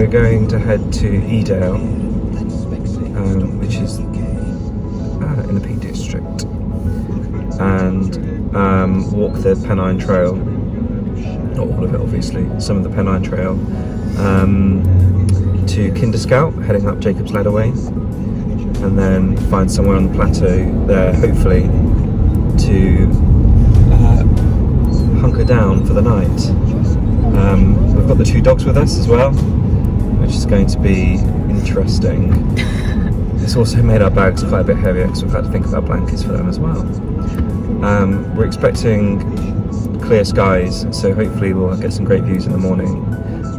going to head to Edale, which is in the Peak District, and walk the Pennine Trail. Not all of it, obviously. Some of the Pennine Trail to Kinderscout, heading up Jacob's Ladder Way, and then find somewhere on the plateau there, hopefully, to hunker down for the night. We've got the 2 dogs with us as well, which is going to be interesting. It's also made our bags quite a bit heavier because we've had to think about blankets for them as well. We're expecting clear skies, so hopefully we'll get some great views in the morning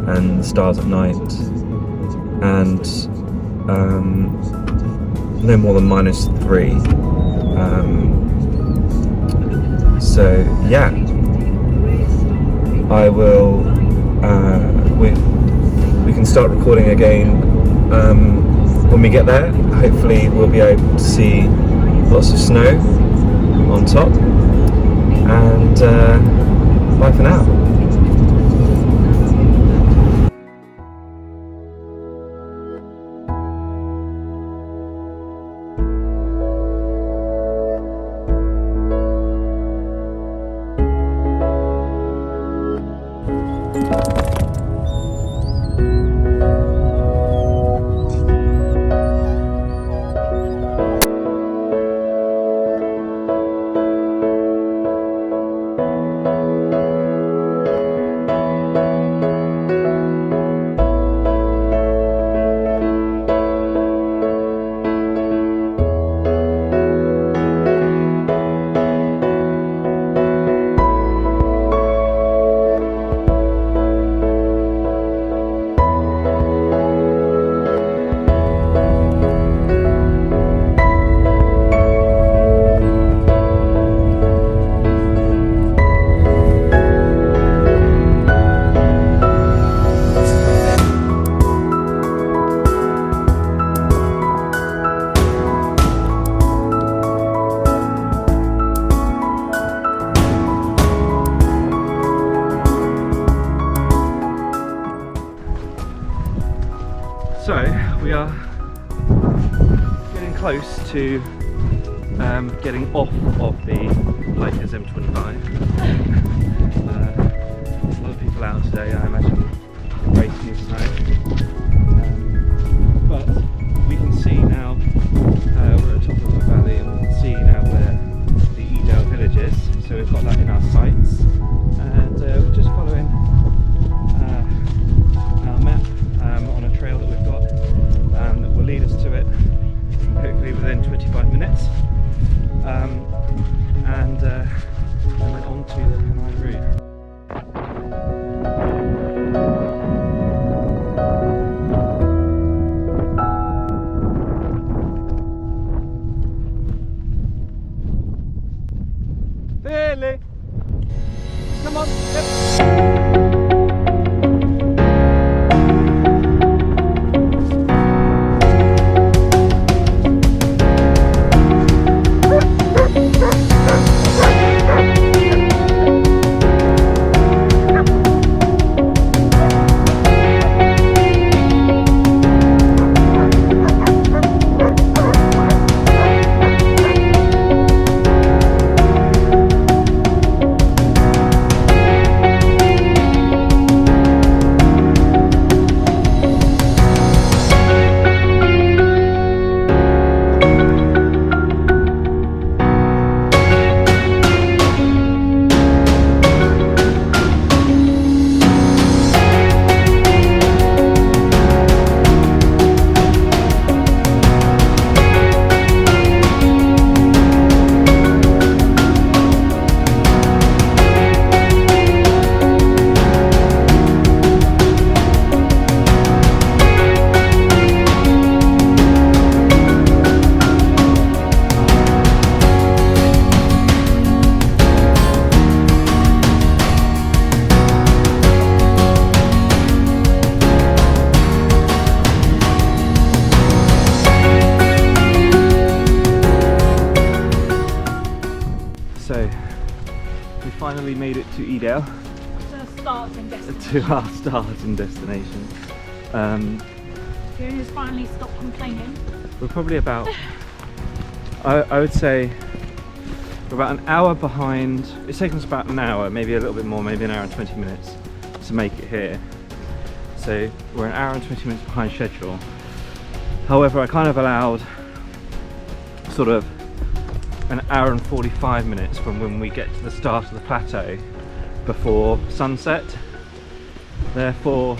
and the stars at night, and no more than -3. So yeah, I will. We can start recording again when we get there. Hopefully we'll be able to see lots of snow on top, and bye for now. So we are getting close to getting off of the Liddz M25. A lot of people out today, I imagine, racing in snow. But we can see now, we're at the top of the valley, and we can see now where the Edale village is. So we've got that in our sights, and we're just following our map on a trail that we've got that will lead us to it, hopefully within 25 minutes, and then on to the Pennine route. Finley! Come on! Yep. So we finally made it to Edale. To our starting destination. To our starting destination. Fiona's finally stopped complaining. We're probably about, I would say, we're about an hour behind. It's taken us about an hour, maybe a little bit more, maybe an hour and 20 minutes to make it here. So we're an hour and 20 minutes behind schedule. However, I kind of allowed sort of an hour and 45 minutes from when we get to the start of the plateau before sunset. Therefore,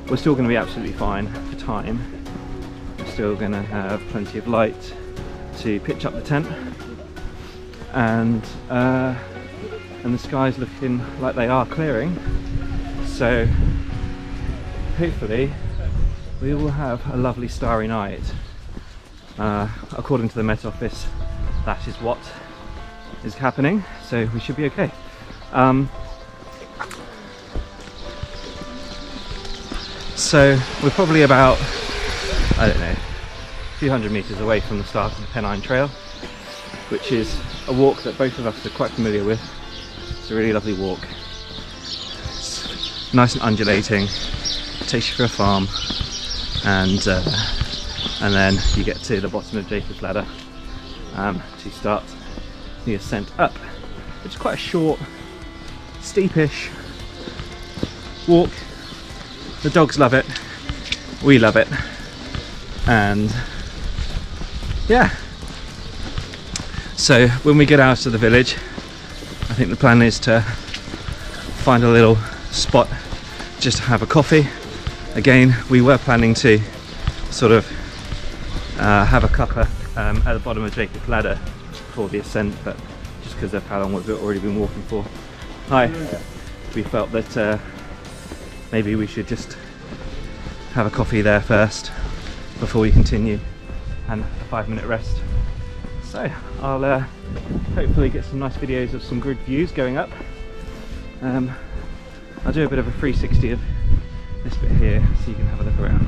we're still going to be absolutely fine for time. We're still going to have plenty of light to pitch up the tent, and the sky's looking like they are clearing. So hopefully we will have a lovely starry night. According to the Met Office, that is what is happening, so we should be okay. So we're probably about, I don't know, a few hundred metres away from the start of the Pennine Trail, which is a walk that both of us are quite familiar with. It's a really lovely walk. It's nice and undulating, takes you through a farm, and then you get to the bottom of Jacob's Ladder to start the ascent up, which is quite a short, steepish walk. The dogs love it, we love it, and yeah. So when we get out of the village, I think the plan is to find a little spot just to have a coffee. Again, we were planning to sort of have a cuppa at the bottom of Jacob's Ladder before the ascent, but just because of how long we've already been walking for, we felt that maybe we should just have a coffee there first before we continue, and a 5-minute rest. So I'll hopefully get some nice videos of some good views going up. I'll do a bit of a 360 of this bit here so you can have a look around.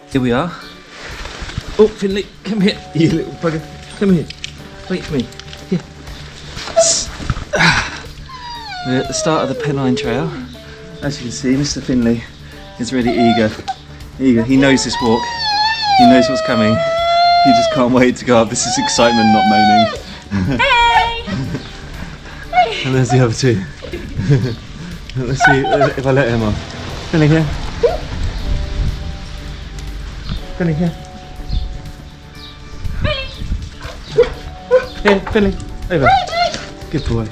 Here we are. Oh, Finley, come here, you little bugger. Come here. Wait for me. Here. We're at the start of the Pennine Trail. As you can see, Mr. Finley is really eager. He knows this walk. He knows what's coming. He just can't wait to go up. This is excitement, not moaning. Hey! And there's the other two. Let's see if I let him off. Finley, here. Finley, here. Here, Finley, over. Good boy.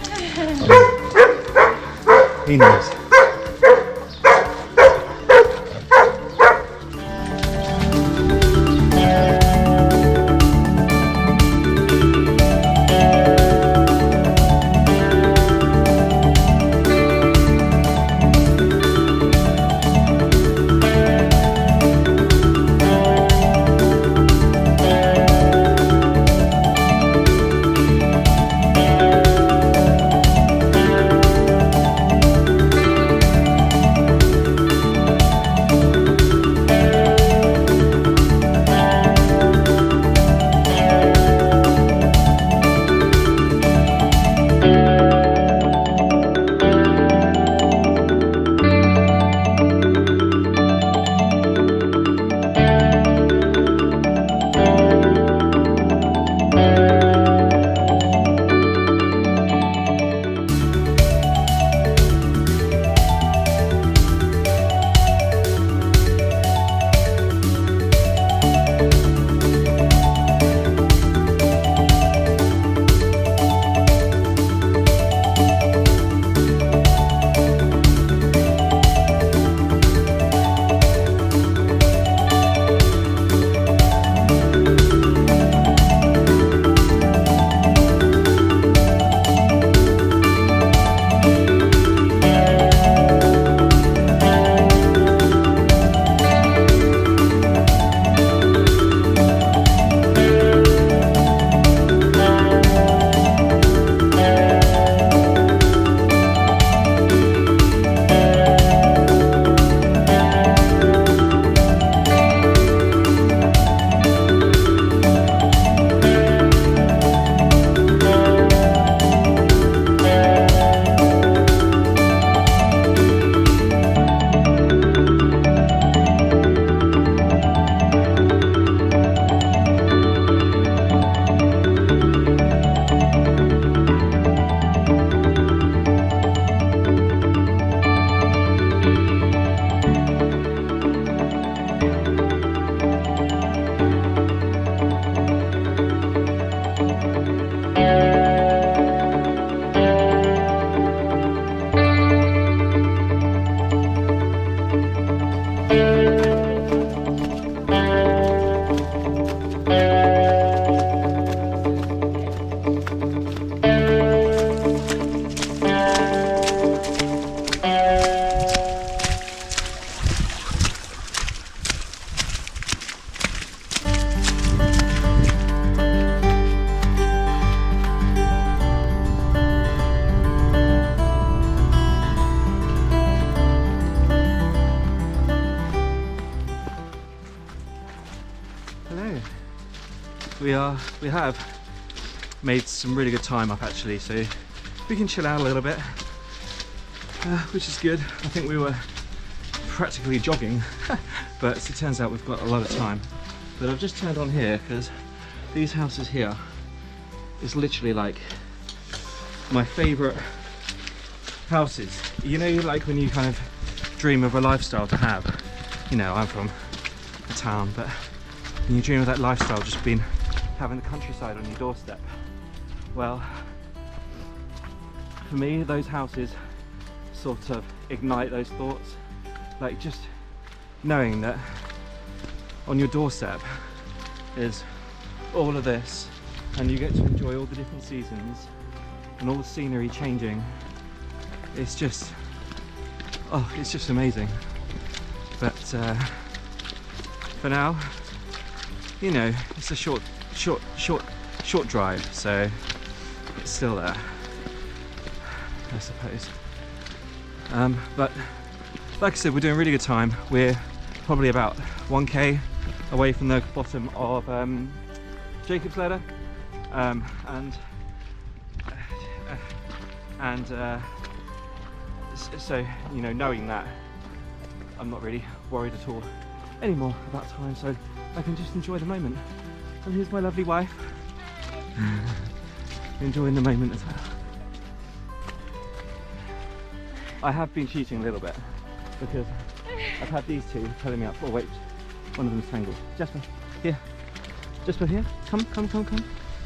He knows. we have made some really good time up actually, so we can chill out a little bit, which is good. I think we were practically jogging, but it turns out we've got a lot of time. But I've just turned on here because these houses here is literally like my favourite houses. You know, like when you kind of dream of a lifestyle to have. You know, I'm from a town, but when you dream of that lifestyle, just being having the countryside on your doorstep. Well, for me, those houses sort of ignite those thoughts. Like just knowing that on your doorstep is all of this, and you get to enjoy all the different seasons and all the scenery changing. It's just, oh, it's just amazing. But for now, you know, it's a short drive, so it's still there, I suppose. But like I said, we're doing really good time. We're probably about 1k away from the bottom of Jacob's Ladder, so, you know, knowing that, I'm not really worried at all anymore about time, so I can just enjoy the moment. And here's my lovely wife, enjoying the moment as well. I have been cheating a little bit because I've had these two pulling me up. Oh wait, one of them's tangled. Jasper, here. Jasper, here. Come.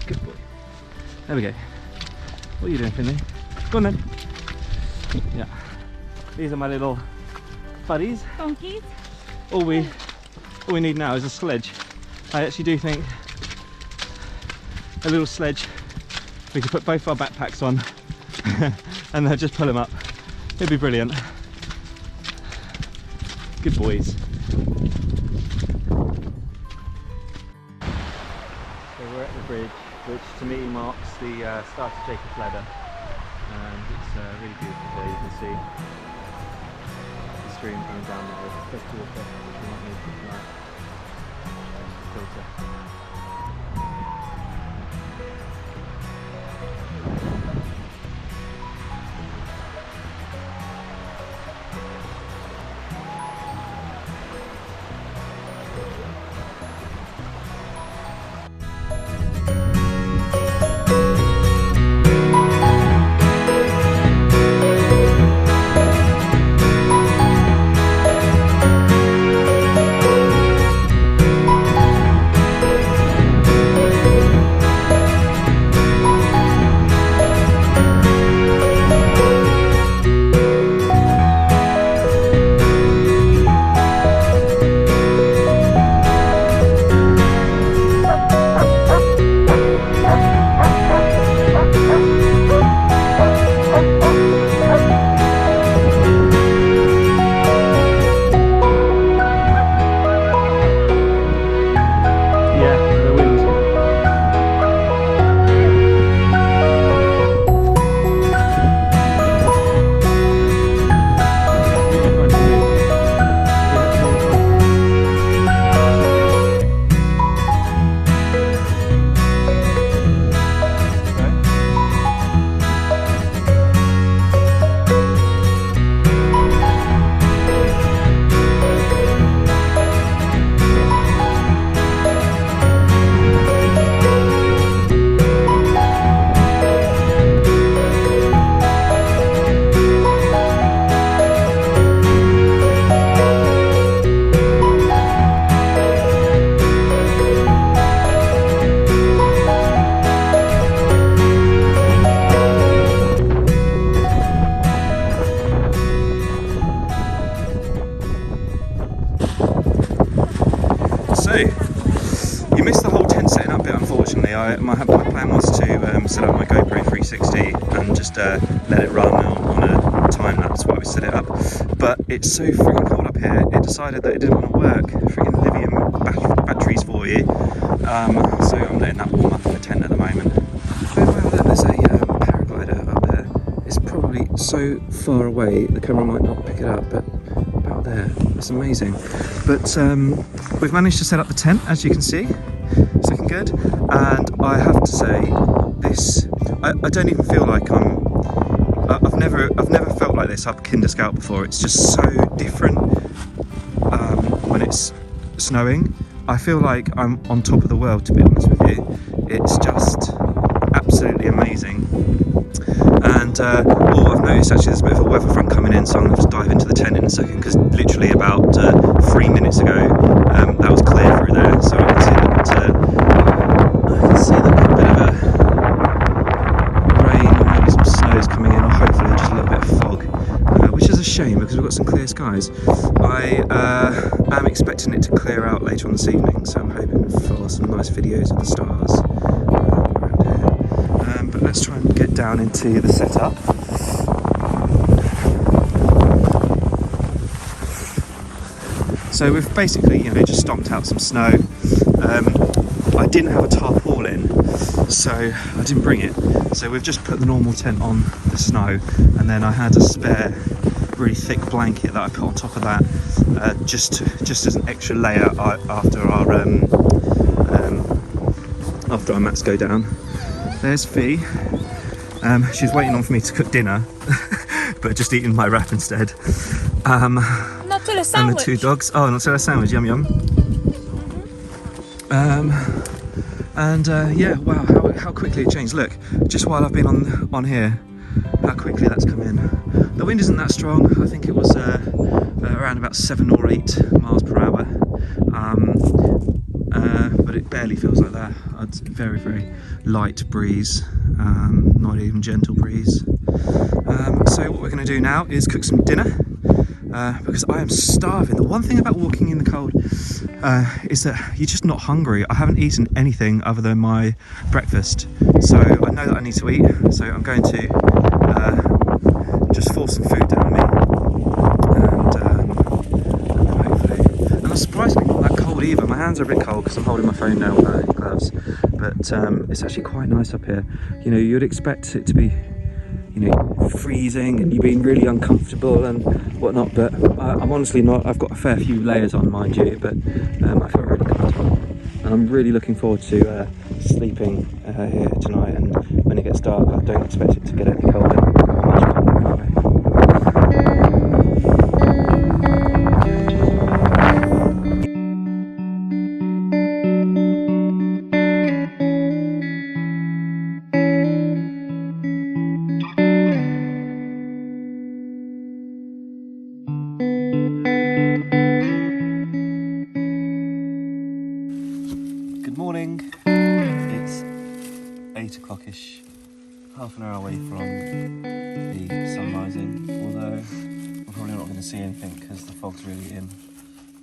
Good boy. There we go. What are you doing, Finley? Go on then. Yeah. These are my little buddies. Donkeys. All we need now is a sledge. I actually do think a little sledge, we could put both our backpacks on and then just pull them up. It'd be brilliant. Good boys. So we're at the bridge, which to me marks the start of Jacob's Ladder, and it's really beautiful here. You can see the stream coming down there with fresh water, which we might need for tonight. Filter. You missed the whole tent setting up bit, unfortunately. My plan was to set up my GoPro 360 and just let it run on a time lapse while we set it up. But it's so freaking cold up here, it decided that it didn't want to work. Freaking lithium batteries for you. So I'm letting that warm up in the tent at the moment. Oh wow, look, there's a paraglider up there. It's probably so far away the camera might not pick it up, but about there. That's amazing. But we've managed to set up the tent, as you can see, so I can good, and I have to say, this I don't even feel like I've never felt like this up Kinder Scout before. It's just so different when it's snowing. I feel like I'm on top of the world, to be honest with you. It's just absolutely amazing. And I've noticed actually there's a bit of a weather front coming in, so I'm going to just dive into the tent in a second, because literally about 3 minutes ago that was clear through there, so I can see that a bit of a rain or maybe some snow is coming in, or hopefully just a little bit of fog, which is a shame because we've got some clear skies. I am expecting it to clear out later on this evening, so I'm hoping for some nice videos of the stars around here. But let's try and get down into the setup. So we've basically, just stomped out some snow. I didn't have a tarpaulin, so I didn't bring it. So we've just put the normal tent on the snow, and then I had a spare really thick blanket that I put on top of that, just as an extra layer after our mats go down. There's Fee. She's waiting on for me to cook dinner, but just eating my wrap instead. Nutella sandwich. And the 2 dogs. Oh, Nutella sandwich, yum yum. Yeah, wow, how quickly it changed. Look, just while I've been on here, how quickly that's come in. The wind isn't that strong. I think it was around about 7 or 8 miles per hour. But it barely feels like that. It's very, very light breeze, not even gentle breeze. So what we're going to do now is cook some dinner, because I am starving. The one thing about walking in the cold is that you're just not hungry. I haven't eaten anything other than my breakfast, so I know that I need to eat, so I'm going to just force some food down me, and hopefully, and I'm surprisingly not that cold either. My hands are a bit cold because I'm holding my phone now in gloves, but it's actually quite nice up here. You'd expect it to be freezing and you being really uncomfortable and whatnot, but I'm honestly not. I've got a fair few layers on, mind you, but I feel really comfortable, and I'm really looking forward to sleeping here tonight. And when it gets dark, I don't expect it to get any colder. Not much colder anyway. Morning. It's 8 o'clock-ish, half an hour away from the sun rising, although we're probably not going to see anything because the fog's really in.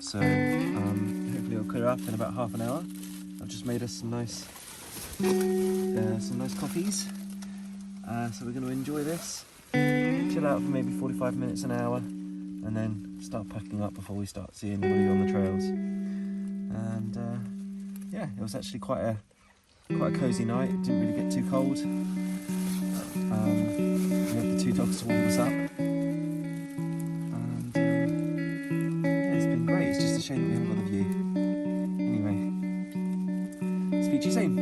So hopefully it'll clear up in about half an hour. I've just made us some nice coffees, so we're going to enjoy this, chill out for maybe 45 minutes, an hour, and then start packing up before we start seeing anybody on the trails. And yeah, it was actually quite a cosy night. It didn't really get too cold. We had the 2 dogs to warm us up, and yeah, it's been great. It's just a shame that we haven't got the view. Anyway, speak to you soon.